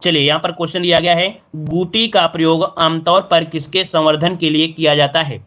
चलिए यहाँ पर क्वेश्चन दिया गया है, गूटी का प्रयोग आमतौर पर किसके संवर्धन के लिए किया जाता है।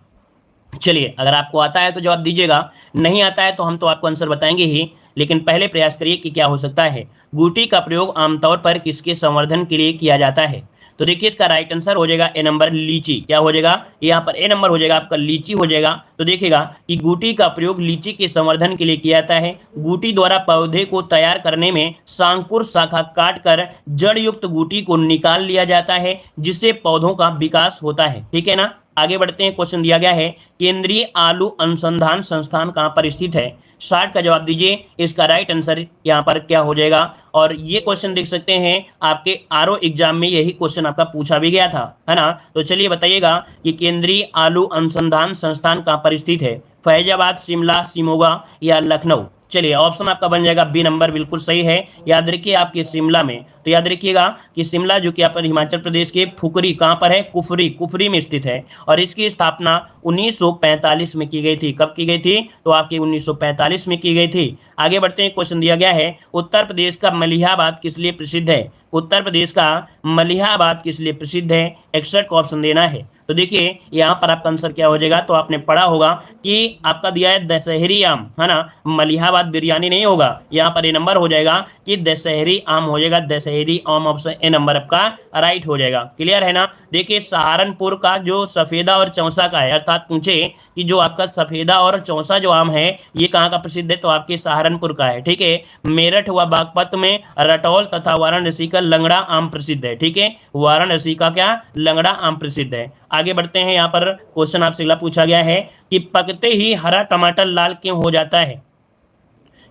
चलिए अगर आपको आता है तो जवाब दीजिएगा, नहीं आता है तो हम तो आपको आंसर बताएंगे ही, लेकिन पहले प्रयास करिए कि क्या हो सकता है। गूटी का प्रयोग आमतौर पर किसके संवर्धन के लिए किया जाता है। तो देखिए इसका राइट आंसर हो जाएगा ए नंबर, लीची। क्या हो जाएगा, यहाँ पर ए नंबर हो जाएगा आपका, लीची हो जाएगा। तो देखिएगा कि गूटी का प्रयोग लीची के संवर्धन के लिए किया जाता है। गूटी द्वारा पौधे को तैयार करने में सांकुर शाखा काटकर जड़ युक्त गूटी को निकाल लिया जाता है, जिससे पौधों का विकास होता है। ठीक है ना। आगे बढ़ते हैं, क्वेश्चन दिया गया है, केंद्रीय आलू अनुसंधान संस्थान कहाँ पर स्थित है। 60 का जवाब दीजिए। इसका राइट आंसर यहाँ पर क्या हो जाएगा, और ये क्वेश्चन देख सकते हैं आपके आरओ एग्जाम में यही क्वेश्चन आपका पूछा भी गया था, है ना। तो चलिए बताइएगा कि केंद्रीय आलू अनुसंधान संस्थान कहाँ पर स्थित है। फैजाबाद, शिमला, सिमोगा या लखनऊ। चलिए ऑप्शन आपका बन जाएगा बी नंबर, बिल्कुल सही है। याद रखिए आपके शिमला में, तो याद रखिएगा कि शिमला जो कि अपन हिमाचल प्रदेश के फुकरी कहाँ पर है, कुफरी, कुफरी में स्थित है। और इसकी स्थापना 1945 में की गई थी। कब की गई थी, तो आपकी 1945 में की गई थी। आगे बढ़ते हैं, क्वेश्चन दिया गया है, उत्तर प्रदेश का मलिहाबाद किस लिए प्रसिद्ध है। उत्तर प्रदेश का मलिहाबाद किस लिए प्रसिद्ध है, 61 का ऑप्शन देना है। तो देखिए यहाँ पर आपका आंसर क्या हो जाएगा, तो आपने पढ़ा होगा कि आपका दिया है दशहरी आम, है ना। मलिहाबाद बिरयानी नहीं होगा, यहाँ पर ए नंबर हो जाएगा कि दशहरी आम हो जाएगा, दशहरी आम, ऑप्शन ए नंबर आपका राइट हो जाएगा। क्लियर है ना। देखिए सहारनपुर का जो सफेदा और चौसा का है, अर्थात पूछे कि जो आपका सफेदा और चौसा जो आम है ये कहाँ का प्रसिद्ध है, तो आपके सहारनपुर का है। ठीक है। मेरठ व बागपत में रटौल तथा वाराणसी का लंगड़ा आम प्रसिद्ध है। ठीक है, वाराणसी का क्या, लंगड़ा आम प्रसिद्ध है। आगे बढ़ते हैं, यहाँ पर क्वेश्चन आपसे अगला पूछा गया है कि पकते ही हरा टमाटर लाल क्यों हो जाता है।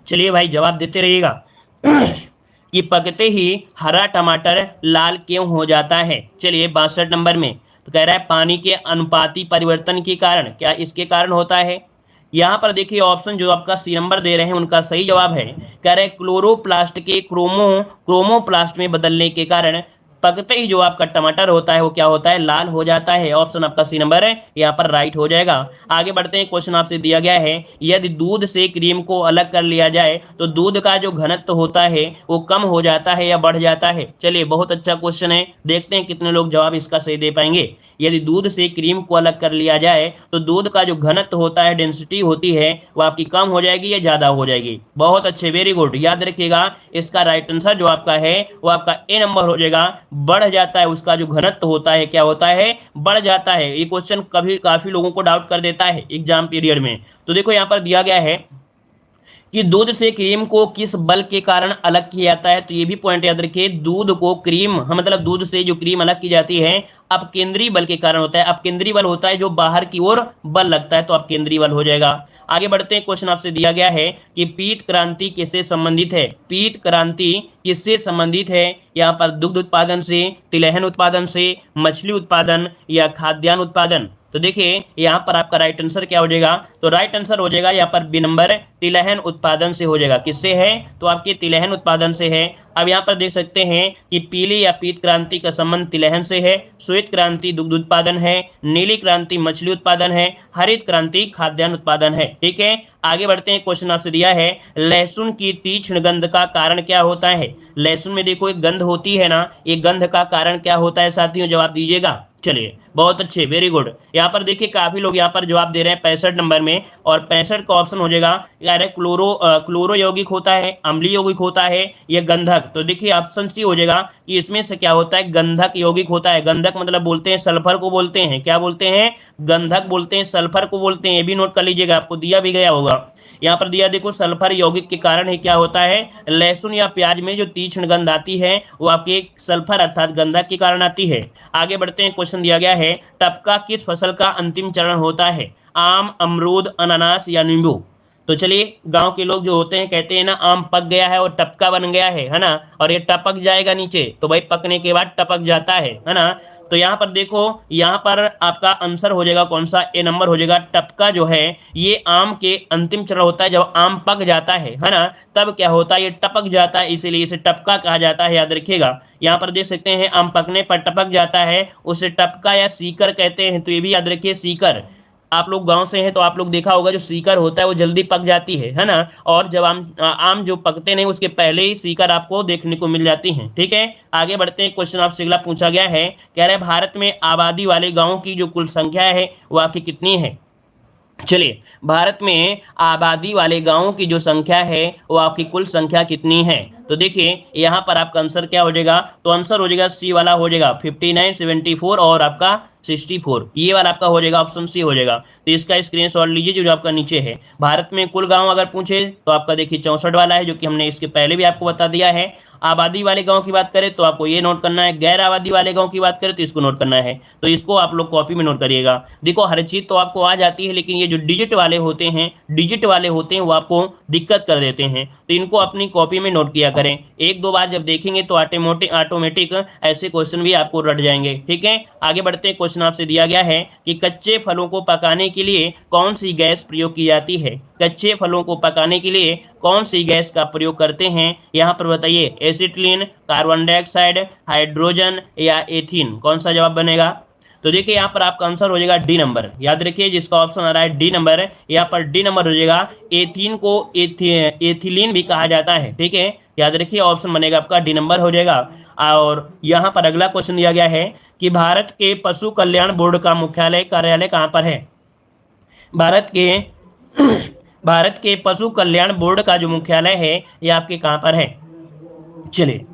चलिए भाई जवाब देते रहिएगा कि पकते ही हरा टमाटर लाल क्यों हो जाता है। चलिए 62 नंबर में तो कह रहा है पानी के अनुपाती परिवर्तन के कारण, क्या इसके कारण होता है। यहाँ पर देखिए ऑप्शन जो आपका सी नंबर दे रहे हैं उनका सही जवाब है, कह रहे हैं क्लोरोप्लास्ट के क्रोमोप्लास्ट में बदलने के कारण पकते ही जो आपका टमाटर होता है वो क्या होता है, लाल हो जाता है। ऑप्शन आपका सी नंबर है, यहाँ पर राइट हो जाएगा। आगे बढ़ते हैं, क्वेश्चन आपसे दिया गया है, यदि दूध से क्रीम को अलग कर लिया जाए तो दूध का जो घनत्व होता है वो कम हो जाता है या बढ़ जाता है। चलिए बहुत अच्छा क्वेश्चन है, देखते हैं कितने लोग जवाब इसका सही दे पाएंगे। यदि दूध से क्रीम को अलग कर लिया जाए तो दूध का जो घनत्व होता है, डेंसिटी होती है, वो आपकी कम हो जाएगी या ज्यादा हो जाएगी। बहुत अच्छे, वेरी गुड। याद रखिएगा इसका राइट आंसर जो आपका है वो आपका ए नंबर हो जाएगा, बढ़ जाता है। उसका जो घनत्व होता है क्या होता है, बढ़ जाता है। ये क्वेश्चन कभी काफी लोगों को डाउट कर देता है एग्जाम पीरियड में। तो देखो यहाँ पर दिया गया है कि दूध से क्रीम को किस बल के कारण अलग किया जाता है। तो ये भी पॉइंट याद रखिए, दूध को क्रीम, मतलब दूध से जो क्रीम अलग की जाती है अपकेंद्रीय बल के कारण होता है। अपकेंद्रीय बल होता है जो बाहर की ओर बल लगता है, तो अपकेंद्रीय बल हो जाएगा। आगे बढ़ते हैं, क्वेश्चन आपसे दिया गया है कि पीत क्रांति किससे संबंधित है। पीत क्रांति किससे संबंधित है, यहाँ पर दुग्ध उत्पादन से, तिलहन उत्पादन से, मछली उत्पादन या खाद्यान्न उत्पादन। तो देखिए यहाँ पर आपका राइट आंसर क्या हो जाएगा, तो राइट आंसर हो जाएगा यहाँ पर बी नंबर, तिलहन उत्पादन से हो जाएगा। किससे है, तो आपके तिलहन उत्पादन से है। अब यहाँ पर देख सकते हैं कि पीली या पीत क्रांति का संबंध तिलहन से है, श्वेत क्रांति दुग्ध उत्पादन है, नीली क्रांति मछली उत्पादन है, हरित क्रांति खाद्यान्न उत्पादन है। ठीक है। आगे बढ़ते हैं, क्वेश्चन आपसे दिया है, लहसुन की तीक्ष्ण गंध का कारण क्या होता है। लहसुन में देखो एक गंध होती है ना, ये गंध का कारण क्या होता है साथियों, जवाब दीजिएगा। चलिए बहुत अच्छे, वेरी गुड। यहाँ पर देखिए काफी लोग यहाँ पर जवाब दे रहे हैं 65 नंबर में, और 65 का ऑप्शन हो जाएगा यार क्लोरो यौगिक होता है, अम्लीय यौगिक होता है, ये गंधक। तो देखिए ऑप्शन सी हो जाएगा कि इसमें से क्या होता है, गंधक यौगिक होता है। गंधक मतलब बोलते हैं सल्फर को बोलते हैं, क्या बोलते हैं, गंधक बोलते हैं, सल्फर को बोलते हैं। ये भी नोट कर लीजिएगा, आपको दिया भी गया होगा। यहाँ पर दिया देखो सल्फर यौगिक के कारण ही क्या होता है, लहसुन या प्याज में जो तीक्ष्ण गंध आती है वो आपके सल्फर अर्थात गंधक के कारण आती है। आगे बढ़ते हैं, क्वेश्चन दिया गया है, टपका किस फसल का अंतिम चरण होता है। आम, अमरूद, अनानास या नींबू। तो चलिए गांव के लोग जो होते हैं कहते हैं ना, आम पक गया है और टपका बन गया है ना, और ये टपक जाएगा नीचे, तो भाई पकने के बाद टपक जाता है ना। तो यहाँ पर देखो, यहाँ पर आपका आंसर हो जाएगा कौन सा, ए नंबर हो जाएगा। टपका जो है ये आम के अंतिम चरण होता है, जब आम पक जाता है ना, तब क्या होता है, ये टपक जाता है, इसीलिए इसे टपका कहा जाता है। याद रखिएगा, यहाँ पर देख सकते हैं आम पकने पर टपक जाता है, उसे टपका या सीकर कहते हैं। तो ये भी याद रखिए, सीकर। आप लोग गांव से हैं तो आप लोग देखा होगा जो सीकर होता है वो जल्दी पक जाती है ना। और जब आम जो पकते नहीं उसके पहले ही सीकर आपको देखने को मिल जाती हैं। ठीक है, आगे बढ़ते हैं। क्वेश्चन आपसे अगला पूछा गया है, कह रहे हैं भारत में आबादी वाले गांवों की जो कुल संख्या है वो आपकी कितनी है। चलिए, भारत में आबादी वाले गांवों की जो संख्या है वो आपकी कुल संख्या कितनी है। तो देखिए यहाँ पर आपका आंसर क्या हो जाएगा, तो आंसर हो जाएगा सी वाला हो जाएगा 59, 74 और आपका 64। ये वाला आपका हो जाएगा ऑप्शन सी हो जाएगा। तो इसका स्क्रीनशॉट लीजिए जो आपका नीचे है। भारत में कुल गांव अगर पूछे तो आपका देखिए 64 वाला है, जो कि हमने इसके पहले भी आपको बता दिया है। आबादी वाले गांव की बात करें तो आपको ये नोट करना है, गैर आबादी वाले गांव की बात करें तो इसको नोट करना है। तो इसको आप लोग कॉपी में नोट करिएगा। देखो हर चीज तो आपको आ जाती है, लेकिन ये जो डिजिट वाले होते हैं वो आपको दिक्कत कर देते हैं। तो इनको अपनी कॉपी में नोट किया करें, एक दो बार जब देखेंगे तो ऑटोमेटिक ऐसे क्वेश्चन भी आपको रट जाएंगे। ठीक है, आगे बढ़ते हैं। क्वेश्चन आपसे दिया गया है कि कच्चे फलों को पकाने के लिए कौन सी गैस प्रयोग की जाती है। कच्चे फलों को पकाने के लिए कौन सी गैस का प्रयोग करते हैं, यहाँ पर बताइए। एसिटिलीन, कार्बन डाइऑक्साइड, हाइड्रोजन या एथीन, कौन सा जवाब बनेगा। तो देखिए यहाँ पर आपका आंसर हो जाएगा डी नंबर। याद रखिए जिसका ऑप्शन आ रहा है डी नंबर, यहाँ पर डी नंबर हो जाएगा। एथीन को एथिलीन भी कहा जाता है। ठीक है, याद रखिए ऑप्शन बनेगा आपका डी नंबर हो जाएगा। और यहाँ पर अगला क्वेश्चन दिया गया है कि भारत के पशु कल्याण बोर्ड का मुख्यालय कार्यालय कहाँ पर है। भारत के भारत के पशु कल्याण बोर्ड का जो मुख्यालय है ये आपके कहाँ पर है। चलिए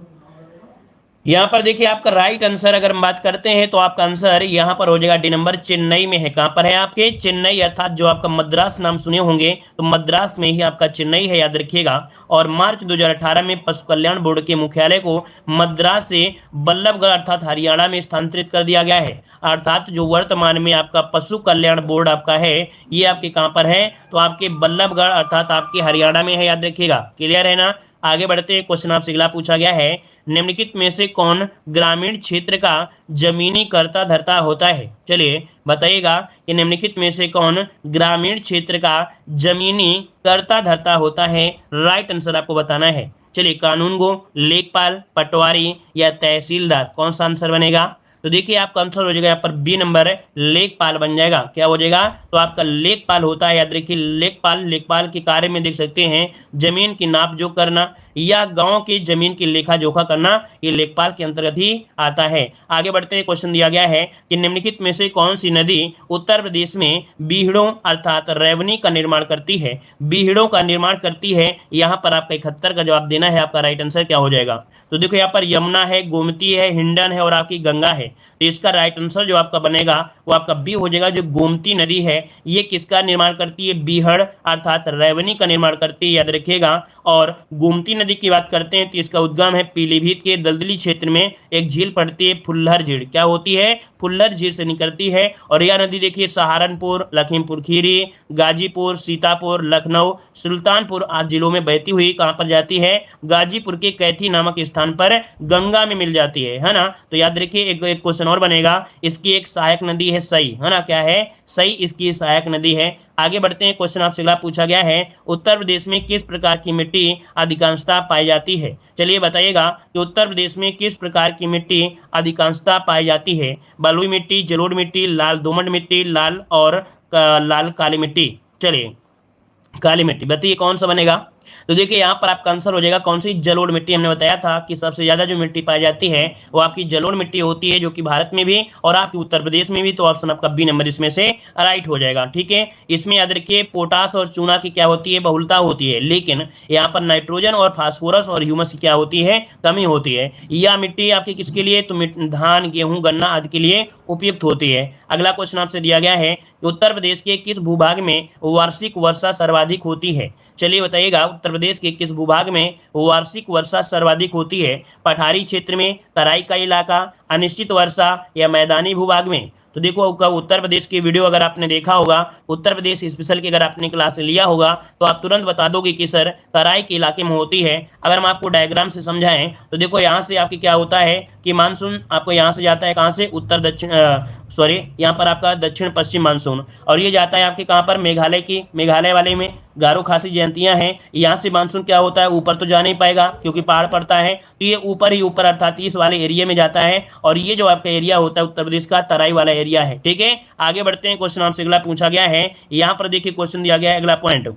यहाँ पर देखिए आपका राइट आंसर अगर हम बात करते हैं तो आपका आंसर यहाँ पर हो जाएगा डी नंबर, चेन्नई में है। कहाँ पर है आपके, चेन्नई, अर्थात जो आपका मद्रास नाम सुने होंगे तो मद्रास में ही आपका चेन्नई है, याद रखिएगा। और मार्च 2018 में पशु कल्याण बोर्ड के मुख्यालय को मद्रास से बल्लभगढ़ अर्थात हरियाणा में स्थानांतरित कर दिया गया है। अर्थात जो वर्तमान में आपका पशु कल्याण बोर्ड आपका है ये आपके कहाँ पर है, तो आपके बल्लभगढ़ अर्थात आपके हरियाणा में है, याद रखिएगा। क्लियर है ना। आगे बढ़ते हैं। क्वेश्चन आपसे अगला पूछा गया है, निम्नलिखित में से कौन ग्रामीण क्षेत्र का जमीनी कर्ता धर्ता होता है। चलिए बताइएगा कि निम्नलिखित में से कौन ग्रामीण क्षेत्र का जमीनी कर्ता धर्ता होता है। राइट आंसर आपको बताना है। चलिए, कानूनगो, लेखपाल, पटवारी या तहसीलदार, कौन सा आंसर बनेगा। तो देखिए आपका आंसर हो जाएगा यहाँ पर बी नंबर, लेखपाल बन जाएगा। क्या हो जाएगा, तो आपका लेखपाल होता है। याद रखिए लेखपाल के कार्य में देख सकते हैं जमीन की नाप जोख करना या गांव की जमीन की लेखा जोखा करना, ये लेखपाल के अंतर्गत ही आता है। आगे बढ़ते हैं। क्वेश्चन दिया गया है कि निम्नलिखित में से कौन सी नदी उत्तर प्रदेश में बीहड़ों अर्थात रेवनी का निर्माण करती है। बीहड़ों का निर्माण करती है, यहाँ पर आपका 71 का जवाब देना है। आपका राइट आंसर क्या हो जाएगा, तो देखो यहाँ पर यमुना है, गोमती है, हिंडन है और आपकी गंगा है। तो इसका राइट आंसर जो आपका बनेगा वो आपका बी हो जाएगा। जो गोमती नदी है ये किसका निर्माण करती है, बीहड़ अर्थात रेवनी का निर्माण करती है, याद रखिएगा। और गोमती नदी की बात करते हैं तो इसका उद्गम है पीलीभीत के दलदली क्षेत्र में एक झील पड़ती है फुल्लर झील। क्या होती है, फुल्लर झील से निकलती है। और यह नदी देखिए सहारनपुर, लखीमपुर खीरी, गाजीपुर, सीतापुर, लखनऊ, सुल्तानपुर आदि जिलों में बहती हुई कहाँ पर जाती है, गाजीपुर के कैथी नामक स्थान पर गंगा में मिल जाती है ना। तो याद रखिए एक क्वेश्चन और बनेगा, इसकी एक सहायक नदी है सई, है ना। क्या है, सई इसकी सहायक नदी है। आगे बढ़ते हैं। क्वेश्चन आपसे अगला पूछा गया है, उत्तर प्रदेश में किस प्रकार की मिट्टी अधिकांशतः पाई जाती है। चलिए बताइएगा कि उत्तर प्रदेश में किस प्रकार की मिट्टी अधिकांशतः पाई जाती है। बलुई मिट्टी, जलोढ़ मिट्टी, लाल दोमट मिट्टी, लाल और लाल काली मिट्टी। चलिए काली मिट्टी बताइए कौन सा बनेगा। तो देखिए यहाँ पर आपका आंसर हो जाएगा कौन सी, जलोढ़ मिट्टी। हमने बताया था कि सबसे ज्यादा जो मिट्टी पाई जाती है वो आपकी जलोढ़ मिट्टी होती है, जो कि भारत में भी और आपकी उत्तर प्रदेश में भी। तो ऑप्शन आपका बी नंबर इसमें से राइट हो जाएगा। ठीक है, इसमें याद रखिए पोटास और चूना की क्या होती है, बहुलता होती है, लेकिन यहाँ पर नाइट्रोजन और फास्फोरस और ह्यूमस की क्या होती है, कमी होती है। यह मिट्टी आपकी किसके लिए, तो धान, गेहूं, गन्ना आदि के लिए उपयुक्त होती है। अगला क्वेश्चन आपसे दिया गया है कि उत्तर प्रदेश के किस भूभाग में वार्षिक वर्षा सर्वाधिक होती है। चलिए बताइएगा उत्तर प्रदेश के किस भूभाग में वार्षिक वर्षा सर्वाधिक होती है। पठारी क्षेत्र में, तराई का इलाका, अनिश्चित वर्षा या मैदानी भूभाग में। तो देखो उत्तर प्रदेश की वीडियो अगर आपने देखा होगा, उत्तर प्रदेश स्पेशल की अगर आपने क्लास लिया होगा तो आप तुरंत बता दोगे कि सर तराई के इलाके में होती है। अगर हम आपको डायग्राम से समझाएं तो देखो यहाँ से आपकी क्या होता है कि मानसून आपको यहाँ से जाता है कहाँ से, उत्तर दक्षिण यहाँ पर आपका दक्षिण पश्चिम मानसून, और ये जाता है आपके कहाँ पर, मेघालय वाले में गारो खासी जयंतियां हैं। यहाँ से मानसून क्या होता है, ऊपर तो जा नहीं पाएगा क्योंकि पहाड़ पड़ता है, तो ये ऊपर ही ऊपर अर्थात इस वाले एरिया में जाता है। और ये जो आपका एरिया होता है उत्तर प्रदेश का तराई वाला एरिया है। ठीक है, आगे बढ़ते हैं, क्वेश्चन आपसे अगला पूछा गया है। यहाँ पर देखिए क्वेश्चन दिया गया है अगला पॉइंट।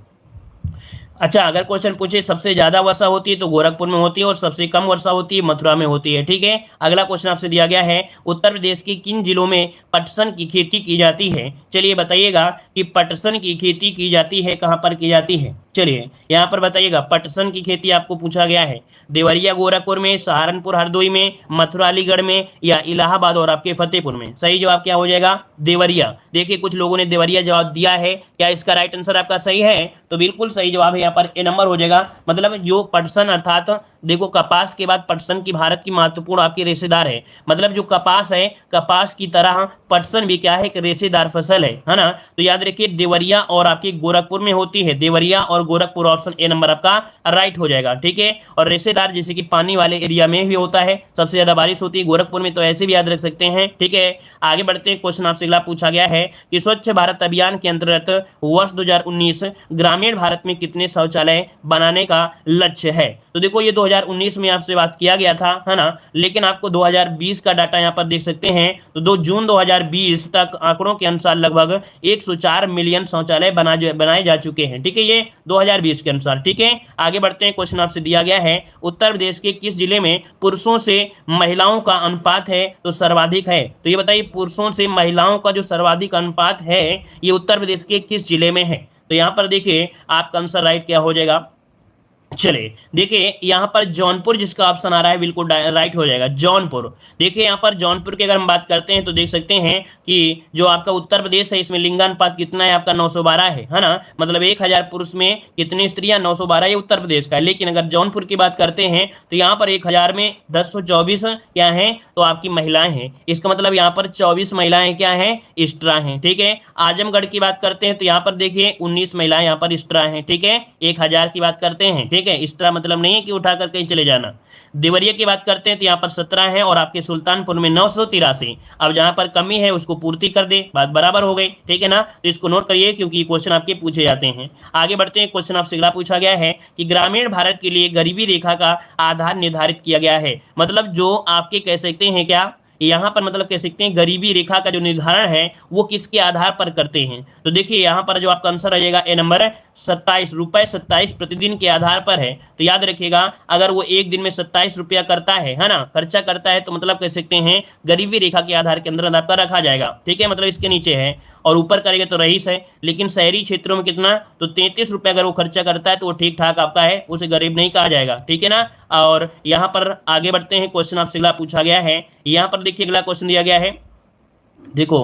अच्छा, अगर क्वेश्चन पूछे सबसे ज्यादा वर्षा होती है तो गोरखपुर में होती है और सबसे कम वर्षा होती है मथुरा में होती है। ठीक है, अगला क्वेश्चन आपसे दिया गया है, उत्तर प्रदेश के किन जिलों में पटसन की खेती की जाती है? चलिए बताइएगा कि पटसन की खेती की जाती है कहाँ पर की जाती है। चलिए यहाँ पर बताइएगा, पटसन की खेती आपको पूछा गया है देवरिया गोरखपुर में, सहारनपुर हरदोई में, मथुरा अलीगढ़ में या इलाहाबाद और आपके फतेहपुर में। सही जवाब क्या हो जाएगा? देवरिया। देखिए कुछ लोगों ने देवरिया जवाब दिया है, क्या इसका राइट आंसर आपका सही है? तो बिल्कुल सही जवाब है यहाँ पर ए नंबर हो जाएगा। मतलब जो पटसन अर्थात देखो कपास के बाद पटसन की भारत की महत्वपूर्ण आपकी रेशेदार है। मतलब जो कपास है, कपास की तरह पटसन भी क्या है? एक रेशेदार फसल है ना। तो याद रखिए देवरिया और आपके गोरखपुर में होती है, देवरिया और गोरखपुर, ऑप्शन ए नंबर आपका राइट हो जाएगा। ठीक है, और रेशेदार जैसे कि पानी वाले एरिया में भी होता है, सबसे ज्यादा बारिश होती है गोरखपुर में, तो ऐसे भी याद रख सकते हैं। ठीक है, आगे बढ़ते हैं, क्वेश्चन आपसे अगला पूछा गया है कि स्वच्छ भारत अभियान के अंतर्गत वर्ष 2019 ग्रामीण भारत में कितने शौचालय बनाने का लक्ष्य है? तो देखो ये 2019 में आपसे बात किया गया था, है ना, लेकिन आपको 2020 का डाटा यहाँ पर देख सकते हैं। तो 2 जून 2020 तक आंकड़ों के अनुसार लगभग 104 मिलियन शौचालय बनाए जा चुके हैं। ठीक है, ये 2020 के अनुसार। ठीक है, आगे बढ़ते हैं, क्वेश्चन आपसे दिया गया है, उत्तर प्रदेश के किस जिले में पुरुषों से महिलाओं का अनुपात है तो सर्वाधिक है? तो ये बताइए पुरुषों से महिलाओं का जो सर्वाधिक अनुपात है ये उत्तर प्रदेश के किस जिले में है? तो यहाँ पर देखिए आपका आंसर राइट क्या हो जाएगा। चलिए देखिए यहाँ पर जौनपुर जिसका ऑप्शन आ रहा है बिल्कुल राइट हो जाएगा, जौनपुर। देखिए यहाँ पर जौनपुर की अगर हम बात करते हैं तो देख सकते हैं कि जो आपका उत्तर प्रदेश है इसमें लिंगानुपात कितना है आपका? 912 है ना। मतलब 1000 पुरुष में कितनी स्त्रियां? 912, ये उत्तर प्रदेश का है। लेकिन अगर जौनपुर की बात करते हैं तो यहाँ पर 1000 में 1024 क्या है? तो आपकी महिलाएं हैं। इसका मतलब यहाँ पर 24 महिलाएं क्या है? एक्स्ट्रा हैं। ठीक है, आजमगढ़ की बात करते हैं तो यहाँ पर देखिए 19 महिलाएं यहाँ पर एक्स्ट्रा हैं। ठीक है, 1000 की बात करते हैं। ठीक है, एक्स्ट्रा मतलब नहीं है कि उठाकर कहीं चले जाना। देवरिया की बात करते हैं तो यहाँ पर 17 है और आपके सुल्तानपुर में 983। अब जहां पर कमी है उसको पूर्ति कर दे, बात बराबर हो गई। ठीक है ना, तो इसको नोट करिए क्योंकि क्वेश्चन आपके पूछे जाते हैं। आगे बढ़ते हैं, क्वेश्चन आपसे अगला पूछा गया है कि ग्रामीण भारत के लिए गरीबी रेखा का आधार निर्धारित किया गया है। मतलब जो आपके कह सकते हैं क्या यहाँ पर, मतलब कह सकते हैं गरीबी रेखा का जो निर्धारण है वो किसके आधार पर करते हैं? तो देखिए यहाँ पर जो आपका आंसर रहेगा ए नंबर 27 रुपए 27 प्रतिदिन के आधार पर है। तो याद रखिएगा अगर वो एक दिन में 27 रुपया करता है ना, खर्चा करता है, तो मतलब कह सकते हैं गरीबी रेखा के आधार के अंदर आपका रखा जाएगा। ठीक है, मतलब इसके नीचे है और ऊपर करेगा तो रईस है। लेकिन शहरी क्षेत्रों में कितना? तो 33 रुपये अगर वो खर्चा करता है तो वो ठीक ठाक आपका है, उसे गरीब नहीं कहा जाएगा। ठीक है ना, और यहाँ पर आगे बढ़ते हैं, क्वेश्चन आपसे अगला पूछा गया है। यहाँ पर देखिए अगला क्वेश्चन दिया गया है, देखो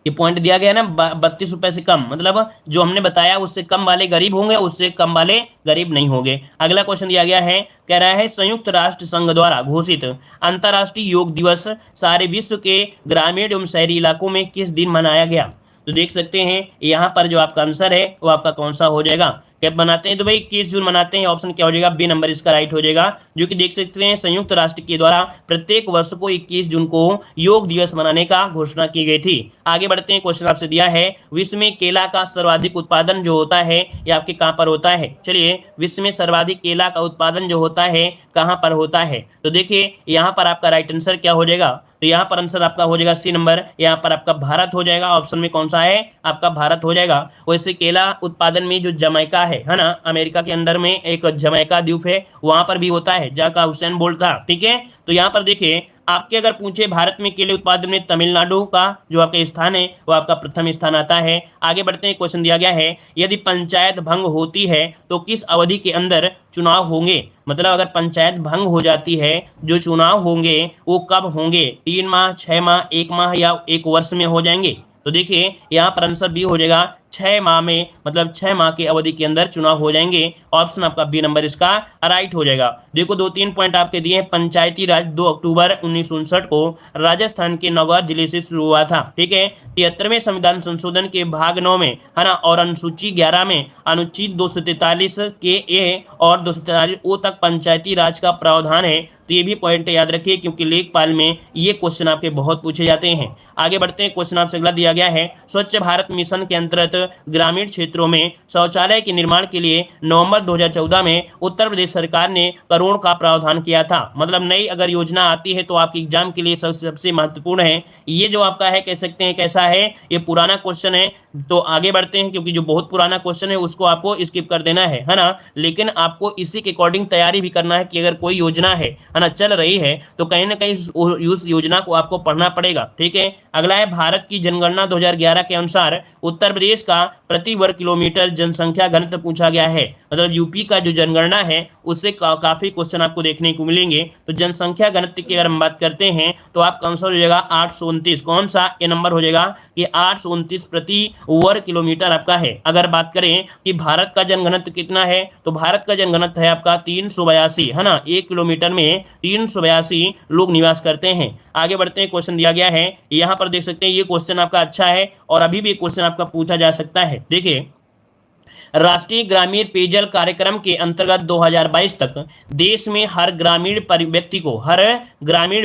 ये पॉइंट दिया गया है ना 32 रुपए से कम, मतलब जो हमने बताया उससे कम वाले गरीब होंगे, उससे कम वाले गरीब नहीं होंगे। अगला क्वेश्चन दिया गया है, कह रहा है संयुक्त राष्ट्र संघ द्वारा घोषित अंतर्राष्ट्रीय योग दिवस सारे विश्व के ग्रामीण एवं शहरी इलाकों में किस दिन मनाया गया? तो देख सकते हैं यहाँ पर जो आपका आंसर है वो आपका कौन सा हो जाएगा? कब मनाते हैं? तो भाई 21 जून मनाते हैं। ऑप्शन क्या हो जाएगा? बी नंबर इसका राइट हो जाएगा। जो कि देख सकते हैं संयुक्त राष्ट्र के द्वारा प्रत्येक वर्ष को 21 जून को योग दिवस मनाने का घोषणा की गई थी। आगे बढ़ते हैं, क्वेश्चन आपसे दिया है विश्व में केला का सर्वाधिक उत्पादन जो होता है ये आपके कहाँ पर होता है? चलिए विश्व में सर्वाधिक केला का उत्पादन जो होता है कहाँ पर होता है? तो देखिए यहाँ पर आपका राइट आंसर क्या हो जाएगा? तो यहाँ पर आंसर आपका हो जाएगा सी नंबर, यहाँ पर आपका भारत हो जाएगा। ऑप्शन में कौन सा है? आपका भारत हो जाएगा। वैसे केला उत्पादन में जो जमैका है ना, अमेरिका के अंदर में एक जमैका द्वीप है, वहां पर भी होता है, जहाँ का हुसैन बोल्ट था। ठीक है, तो यहाँ पर देखिए आपके अगर पूछे भारत में केले उत्पादन में तमिलनाडु का जो आपका स्थान है वो आपका प्रथम स्थान आता है। आगे बढ़ते हैं, क्वेश्चन दिया गया है यदि पंचायत भंग होती है तो किस अवधि के अंदर चुनाव होंगे? मतलब अगर पंचायत भंग हो जाती है, जो चुनाव होंगे वो कब होंगे? 3 माह, 6 माह, 1 माह या 1 वर्ष में हो जाएंगे? तो देखिए यहाँ पर आंसर बी हो जाएगा, 6 माह में, मतलब 6 माह की अवधि के अंदर चुनाव हो जाएंगे। ऑप्शन आपका बी नंबर इसका राइट हो जाएगा। देखो 2-3 पॉइंट आपके दिए हैं। पंचायती राज 2 अक्टूबर 1959 को राजस्थान के नौगांव जिले से शुरू हुआ था। ठीक है, 73वें संविधान संशोधन के भाग 9 में है ना, और अनुसूची 11 में अनुच्छेद 243 के ए और 243 ओ तक पंचायती राज का प्रावधान है। तो ये भी पॉइंट याद रखिए क्योंकि लेखपाल में ये क्वेश्चन आपके बहुत पूछे जाते हैं। आगे बढ़ते हैं, क्वेश्चन आपसे अगला दिया गया है स्वच्छ भारत मिशन के अंतर्गत ग्रामीण क्षेत्रों में शौचालय के निर्माण के लिए नवंबर 2014 में उत्तर प्रदेश सरकार ने करोड़ का प्रावधान किया था। मतलब नई अगर योजना आती है तो आपके एग्जाम के लिए सबसे महत्वपूर्ण है। ये जो आपका है कह सकते हैं कैसा है, ये पुराना क्वेश्चन है, तो आगे बढ़ते हैं क्योंकि जो बहुत पुराना क्वेश्चन है उसको आपको स्किप कर देना है ना। लेकिन आपको इसी के अकॉर्डिंग तैयारी भी करना है कि अगर कोई योजना है ना चल रही है तो कहीं ना कहीं उस योजना को आपको पढ़ना पड़ेगा। ठीक है, अगला है भारत की जनगणना 2011 के अनुसार उत्तर प्रदेश का प्रति वर्ग किलोमीटर जनसंख्या घनत्व पूछा गया है। मतलब यूपी का जो जनगणना है उससे काफी क्वेश्चन आपको देखने को मिलेंगे। तो जनसंख्या घनत्व की अगर हम बात करते हैं तो आपका आंसर हो जाएगा 829। कौन सा ये नंबर हो जाएगा कि 829 प्रति वर्ग किलोमीटर आपका है। अगर बात करें कि भारत का जनघनत्व कितना है तो भारत का जनघनत्व है आपका 382 है ना। 1 किलोमीटर में 382 लोग निवास करते हैं। आगे बढ़ते हैं, क्वेश्चन दिया गया है यहाँ पर देख सकते हैं। ये क्वेश्चन आपका अच्छा है और अभी भी क्वेश्चन आपका पूछा जा सकता है। देखिए, राष्ट्रीय ग्रामीण पेयजल कार्यक्रम के अंतर्गत 2022 तक देश में हर ग्रामीण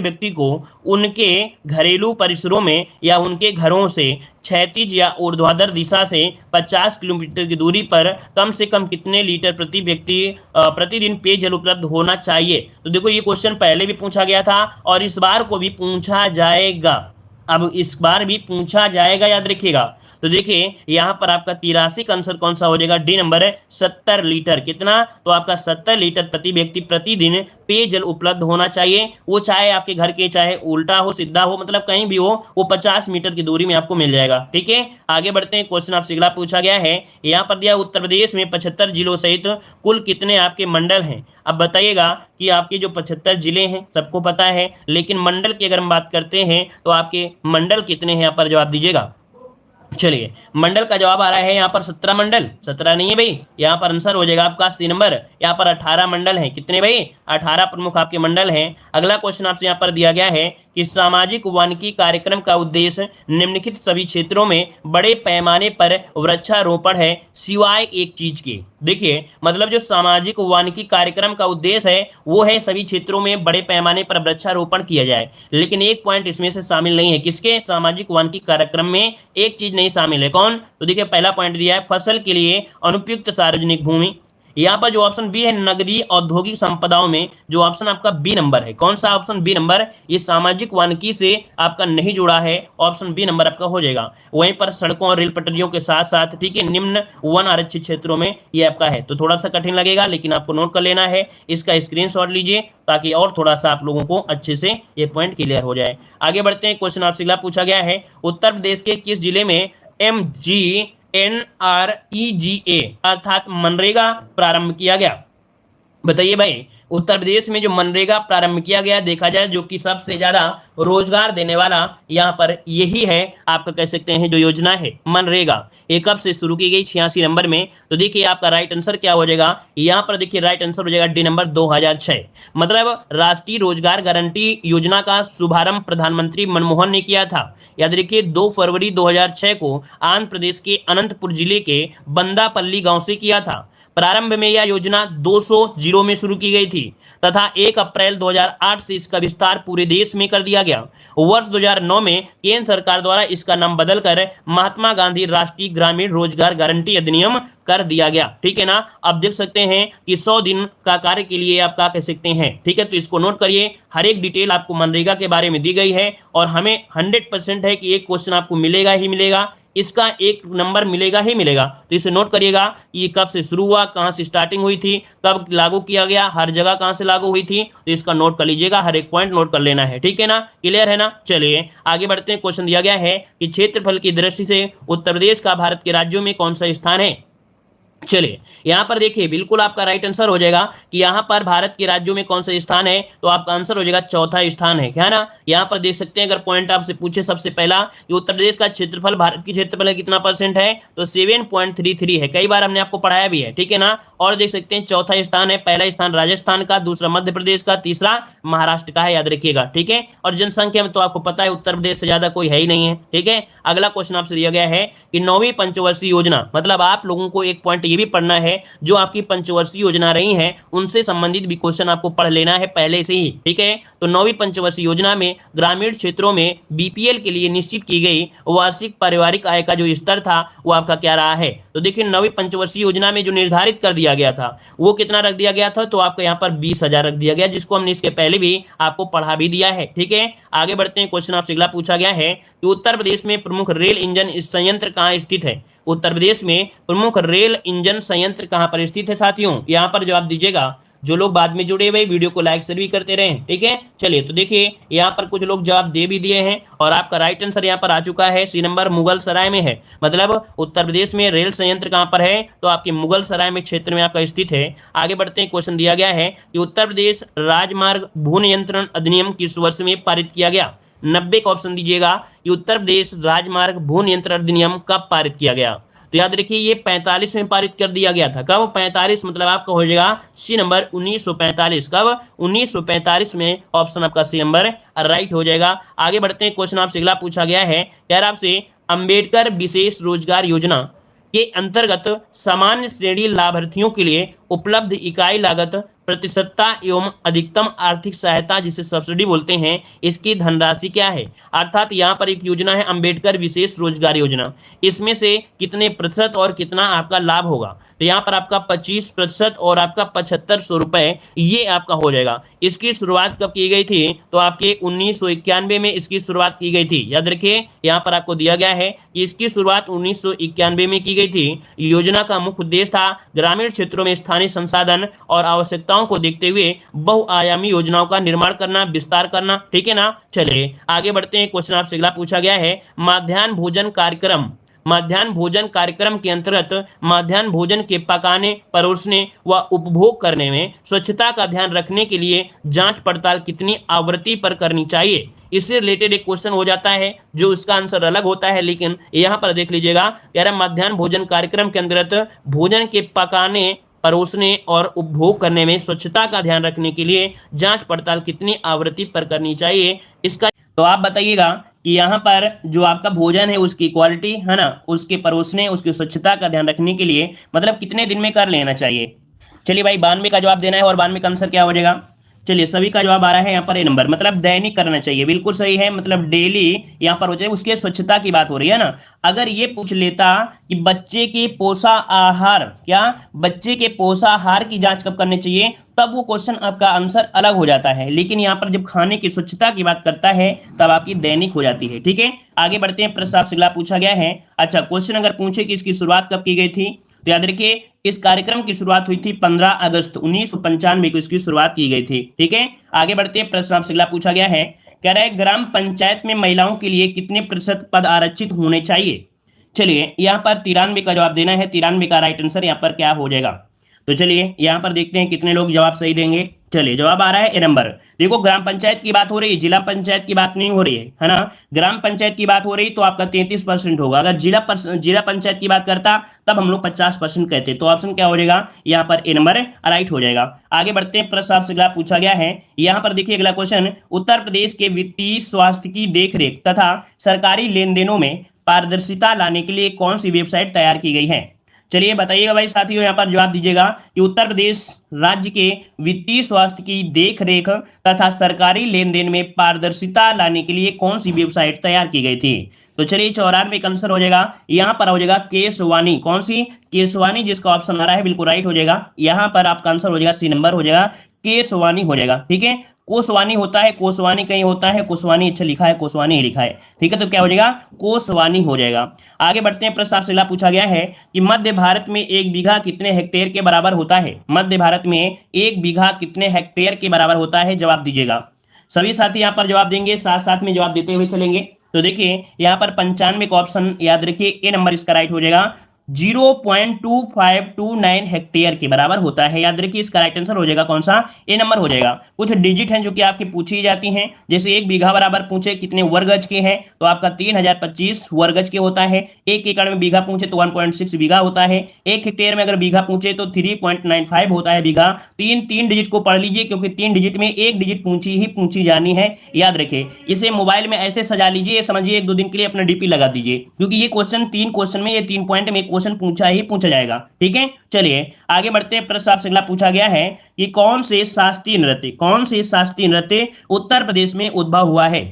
व्यक्ति को उनके घरेलू परिसरों में या उनके घरों से क्षैतिज या ऊर्ध्वाधर दिशा से 50 किलोमीटर की दूरी पर कम से कम कितने लीटर प्रतिदिन पेयजल उपलब्ध होना चाहिए। तो देखो, ये क्वेश्चन पहले भी पूछा गया था और इस बार को भी पूछा जाएगा। अब इस बार भी पूछा जाएगा, याद रखिएगा। तो देखिए यहाँ पर आपका 83 का आंसर कौन सा हो जाएगा, डी नंबर है 70 लीटर। कितना, तो आपका 70 लीटर प्रति व्यक्ति प्रतिदिन पेयजल उपलब्ध होना चाहिए। वो चाहे आपके घर के चाहे उल्टा हो सीधा हो, मतलब कहीं भी हो, वो 50 मीटर की दूरी में आपको मिल जाएगा। ठीक है, आगे बढ़ते हैं। क्वेश्चन आपसे अगला पूछा गया है, यहाँ पर दिया उत्तर प्रदेश में 75 जिलों सहित कुल कितने आपके मंडल हैं। अब बताइएगा कि आपके जो 75 जिले हैं सबको पता है, लेकिन मंडल की अगर हम बात करते हैं तो आपके मंडल कितने हैं, यहाँ पर जवाब दीजिएगा। चलिए, मंडल का जवाब आ रहा है यहाँ पर 17 मंडल। 17 नहीं है भाई, यहाँ पर आंसर हो जाएगा आपका सी नंबर। यहाँ पर 18 मंडल हैं। कितने भाई, 18 प्रमुख आपके मंडल हैं। अगला क्वेश्चन आपसे यहाँ पर दिया गया है कि सामाजिक वानिकी कार्यक्रम का उद्देश्य निम्नलिखित सभी क्षेत्रों में बड़े पैमाने पर वृक्षारोपण है सिवाय एक चीज के। देखिए, मतलब जो सामाजिक वानिकी कार्यक्रम का उद्देश्य है वो है सभी क्षेत्रों में बड़े पैमाने पर वृक्षारोपण किया जाए, लेकिन एक पॉइंट इसमें से शामिल नहीं है। किसके, सामाजिक वानिकी कार्यक्रम में एक चीज नहीं शामिल है। कौन, तो देखिए पहला पॉइंट दिया है फसल के लिए अनुपयुक्त सार्वजनिक भूमि। यहाँ पर जो ऑप्शन बी है नगदी औद्योगिक संपदाओं में जो ऑप्शन आपका बी नंबर है। कौन सा ऑप्शन, बी नंबर, ये सामाजिक वानिकी से आपका नहीं जुड़ा है, ऑप्शन बी नंबर आपका हो जाएगा। वहीं पर सड़कों और रेल पटरियों के साथ साथ ठीक है निम्न वन आरक्षित क्षेत्रों में ये आपका है। तो थोड़ा सा कठिन लगेगा लेकिन आपको नोट कर लेना है, इसका स्क्रीनशॉट लीजिए ताकि और थोड़ा सा आप लोगों को अच्छे से ये पॉइंट क्लियर हो जाए। आगे बढ़ते हैं, क्वेश्चन आपसे अगला पूछा गया है, उत्तर प्रदेश के किस जिले में MGNREGA अर्थात मनरेगा प्रारंभ किया गया। बताइए भाई, उत्तर प्रदेश में जो मनरेगा प्रारंभ किया गया देखा जाए जो कि सबसे ज्यादा रोजगार देने वाला यहाँ पर यही है आपका कह सकते हैं जो योजना है मनरेगा। ये कब से शुरू की गई, 86 नंबर में। तो देखिए आपका राइट आंसर क्या हो जाएगा, यहाँ पर देखिए राइट आंसर हो जाएगा डी नंबर 2006। मतलब राष्ट्रीय रोजगार गारंटी योजना का शुभारंभ प्रधानमंत्री मनमोहन ने किया था। याद रखिए 2 फरवरी 2006 को आंध्र प्रदेश के अनंतपुर जिले के बंदापल्ली गांव से किया था। प्रारंभ में यह योजना 200 जिलों में शुरू की गई थी तथा 1 अप्रैल 2008 से इसका विस्तार पूरे देश में कर दिया गया। वर्ष 2009 में केंद्र सरकार द्वारा इसका नाम बदलकर महात्मा गांधी राष्ट्रीय ग्रामीण रोजगार गारंटी अधिनियम कर दिया गया। ठीक है ना। अब देख सकते हैं कि 100 दिन का कार्य के लिए आप क्या कह सकते हैं। ठीक है, तो इसको नोट करिए, हर एक डिटेल आपको मनरेगा के बारे में दी गई है और हमें 100% है कि एक क्वेश्चन आपको मिलेगा ही मिलेगा, इसका एक नंबर मिलेगा ही मिलेगा। तो इसे नोट करिएगा, ये कब से शुरू हुआ, कहां से स्टार्टिंग हुई थी, कब लागू किया गया, हर जगह कहां से लागू हुई थी, तो इसका नोट कर लीजिएगा, हर एक पॉइंट नोट कर लेना है। ठीक है ना, क्लियर है ना। चलिए आगे बढ़ते हैं। क्वेश्चन दिया गया है कि क्षेत्रफल की दृष्टि से उत्तर प्रदेश का भारत के राज्यों में कौन सा स्थान है। चलिए यहां पर देखिए बिल्कुल आपका राइट आंसर हो जाएगा कि यहां पर भारत के राज्यों में कौन सा स्थान है, तो आपका आंसर हो जाएगा चौथा स्थान है, क्या है ना। यहां पर देख सकते हैं अगर पॉइंट आपसे पूछे सबसे पहला कि उत्तर प्रदेश का क्षेत्रफल भारत की क्षेत्रफल है कितना % है, तो 7.33 है। कई बार हमने आपको पढ़ाया भी है। ठीक है ना। और देख सकते हैं चौथा स्थान है, पहला स्थान राजस्थान का, दूसरा मध्य प्रदेश का, तीसरा महाराष्ट्र का है, याद रखिएगा। ठीक है, और जनसंख्या में तो आपको पता है उत्तर प्रदेश से ज्यादा कोई है ही नहीं है। ठीक है, अगला क्वेश्चन आपसे दिया गया है कि 9वीं पंचवर्षीय योजना, मतलब आप लोगों को एक पॉइंट ये भी पढ़ना है, जो आपकी पंचवर्षीय योजना रही है उनसे संबंधित भी क्वेश्चन आपको पढ़ लेना है पहले से ही, ठीक है। तो 9वीं पंचवर्षीय योजना में ग्रामीण क्षेत्रों में बीपीएल के लिए निश्चित की गई वार्षिक पारिवारिक आय का जो स्तर था वो आपका क्या रहा है। तो देखिए 9वीं पंचवर्षीय योजना में जो निर्धारित कर दिया गया था वो कितना रख दिया गया था, तो आपका यहाँ पर 20,000 रख दिया गया, जिसको हमने इसके पहले भी आपको पढ़ा भी दिया है, ठीक है। आगे बढ़ते हैं, क्वेश्चन आपसे अगला पूछा गया है कि उत्तर प्रदेश में प्रमुख रेल इंजन संयंत्र कहाँ स्थित है। उत्तर प्रदेश में प्रमुख रेल इंजन संयंत्र कहाँ पर स्थित है साथियों, यहाँ पर जवाब दीजिएगा। जो लोग बाद में जुड़े हुए वीडियो को लाइक शेयर भी करते रहें, ठीक है। चलिए तो देखिए यहाँ पर कुछ लोग जवाब दे भी दिए हैं और आपका राइट आंसर यहाँ पर आ चुका है, सी नंबर मुगल सराय में है। मतलब उत्तर प्रदेश में रेल संयंत्र कहाँ पर है, तो आपके मुगल सराय में क्षेत्र में आपका स्थित है। आगे बढ़ते हैं, क्वेश्चन दिया गया है कि उत्तर प्रदेश राजमार्ग भू नियंत्रण अधिनियम किस वर्ष में पारित किया गया। 90 का ऑप्शन दीजिएगा कि उत्तर प्रदेश राजमार्ग भू नियंत्रण अधिनियम कब पारित किया गया। तो याद रखिए ये 45 में पारित कर दिया गया था। कब? 45, मतलब आपका हो जाएगा सी नंबर 1945। कब? 1945 में ऑप्शन आपका सी नंबर राइट हो जाएगा। आगे बढ़ते हैं, क्वेश्चन आपसे अगला पूछा गया है, कह रहा आपसे अंबेडकर विशेष रोजगार योजना के अंतर्गत सामान्य श्रेणी लाभार्थियों के लिए उपलब्ध इकाई लागत प्रतिशतता एवं अधिकतम आर्थिक सहायता जिसे सब्सिडी बोलते हैं, इसकी धनराशि क्या है। अर्थात यहाँ पर एक योजना है अंबेडकर विशेष रोजगार योजना, इसमें से कितने प्रतिशत और कितना आपका लाभ होगा। तो यहाँ पर आपका 25% और आपका 7500 रुपए ये आपका हो जाएगा। इसकी शुरुआत कब की गई थी, तो आपके 1991 में इसकी शुरुआत की गई थी। याद रखिए यहाँ पर आपको दिया गया है कि इसकी शुरुआत 1991 में की गई थी। योजना का मुख्य उद्देश्य था ग्रामीण क्षेत्रों में स्थानीय संसाधन और आवश्यकताओं को देखते हुए बहुआयामी योजनाओं का निर्माण करना, विस्तार करना, ठीक है ना। चलिए आगे बढ़ते हैं, क्वेश्चन आपसे अगला पूछा गया है, मध्याह्न भोजन कार्यक्रम के अंतर्गत मध्याह्न भोजन के पकाने, परोसने व उपभोग करने में स्वच्छता का ध्यान रखने के लिए जांच पड़ताल कितनी आवृत्ति पर करनी चाहिए। इससे रिलेटेड एक क्वेश्चन हो जाता है जो इसका आंसर अलग होता है, लेकिन यहाँ पर देख लीजिएगा, कह रहा मध्याह्न भोजन कार्यक्रम के अंतर्गत भोजन के पकाने, परोसने और उपभोग करने में स्वच्छता का ध्यान रखने के लिए जांच पड़ताल कितनी आवृत्ति पर करनी चाहिए। इसका तो आप बताइएगा कि यहाँ पर जो आपका भोजन है उसकी क्वालिटी है ना, उसके परोसने, उसकी स्वच्छता का ध्यान रखने के लिए मतलब कितने दिन में कर लेना चाहिए। चलिए भाई 92 का जवाब देना है और 92 का आंसर क्या हो जाएगा। चलिए सभी का जवाब आ रहा है यहाँ पर ए नंबर, मतलब दैनिक करना चाहिए, बिल्कुल सही है, मतलब डेली यहाँ पर हो जाए। उसके स्वच्छता की बात हो रही है ना। अगर ये पूछ लेता कि बच्चे के पोषाहार, क्या बच्चे के पोषाहार की जांच कब करनी चाहिए, तब वो क्वेश्चन आपका आंसर अलग हो जाता है। लेकिन यहाँ पर जब खाने की स्वच्छता की बात करता है तब आपकी दैनिक हो जाती है, ठीक है। आगे बढ़ते हैं, प्रश्न आपसे अगला पूछा गया है, अच्छा क्वेश्चन अगर पूछे कि इसकी शुरुआत कब की गई थी, तो याद रखिए इस कार्यक्रम की शुरुआत हुई थी 15 अगस्त 1995 को इसकी शुरुआत की गई थी, ठीक है। आगे बढ़ते हैं, प्रश्न आपसे अगला पूछा गया है, कह रहा है ग्राम पंचायत में महिलाओं के लिए कितने प्रतिशत पद आरक्षित होने चाहिए। चलिए यहाँ पर 93 का जवाब देना है, 93 का राइट आंसर यहाँ पर क्या हो जाएगा। तो चलिए यहाँ पर देखते हैं कितने लोग जवाब सही देंगे। चलिए जवाब आ रहा है ए नंबर। देखो ग्राम पंचायत की बात हो रही है, जिला पंचायत की बात नहीं हो रही है ना। ग्राम पंचायत की बात हो रही तो आपका 33% होगा। अगर जिला पंचायत की बात करता तब हम लोग 50% कहते। तो ऑप्शन क्या हो जाएगा यहाँ पर ए नंबर राइट हो जाएगा। आगे बढ़ते हैं, प्रश्न आपसे अगला पूछा गया है, यहाँ पर देखिए अगला क्वेश्चन, उत्तर प्रदेश के वित्तीय स्वास्थ्य की देखरेख तथा सरकारी लेन देनों में पारदर्शिता लाने के लिए कौन सी वेबसाइट तैयार की गई है। चलिए बताइएगा भाई साथियों, यहाँ पर जवाब दीजिएगा कि उत्तर प्रदेश राज्य के वित्तीय स्वास्थ्य की देखरेख तथा सरकारी लेन देन में पारदर्शिता लाने के लिए कौन सी वेबसाइट तैयार की गई थी। तो चलिए 94 का आंसर हो जाएगा, यहाँ पर हो जाएगा केशवानी। कौन सी? केशवानी, जिसका ऑप्शन आ रहा है बिल्कुल राइट हो जाएगा। यहाँ पर आपका आंसर हो जाएगा सी नंबर हो जाएगा, केशवानी हो जाएगा, ठीक है। कोसवानी होता है, कोसवानी कहीं होता है, कोसवानी अच्छा लिखा है, कोसवानी ही लिखा है, ठीक है। तो क्या हो जाएगा, कोसवानी हो जाएगा। आगे बढ़ते हैं, प्रश्न आपसे पूछा गया है कि मध्य भारत में 1 बीघा कितने हेक्टेयर के बराबर होता है। मध्य भारत में 1 बीघा कितने हेक्टेयर के बराबर होता है, जवाब दीजिएगा। सभी साथी यहाँ पर जवाब देंगे, साथ साथ में जवाब देते हुए चलेंगे। तो देखिए यहाँ पर 95 का ऑप्शन याद रखिए, ए नंबर इसका राइट हो जाएगा। 0.2529 हेक्टेयर के बराबर होता है, याद रखिए इसका राइट आंसर हो जाएगा कौन सा, ए नंबर हो जाएगा। कुछ डिजिट हैं जो कि आपकी पूछी जाती हैं, जैसे 1 बीघा बराबर पूछे कितने वर्ग गज के हैं, तो आपका 3025 वर्ग गज के होता है। 1 एकड़ में बीघा पूछे तो 1.6 बीघा होता है। 1 हेक्टेयर में अगर बीघा पूछे तो 3.95 होता है बीघा। तीन डिजिट को पढ़ लीजिए, क्योंकि 3 डिजिट में 1 डिजिट पूछी जानी है, याद रखिए। इसे मोबाइल में ऐसे सजा लीजिए, समझिए 1-2 दिन के लिए अपना डीपी लगा दीजिए, क्योंकि ये क्वेश्चन 3 क्वेश्चन में, ये 3 पॉइंट में क्वेश्चन पूछा ही पूछा जाएगा। ठीक है, चलिए आगे बढ़ते हैं। प्रश्न आपसे अगला पूछा गया है कि कौन से शास्त्रीय नृत्य उत्तर प्रदेश में उद्भव हुआ है।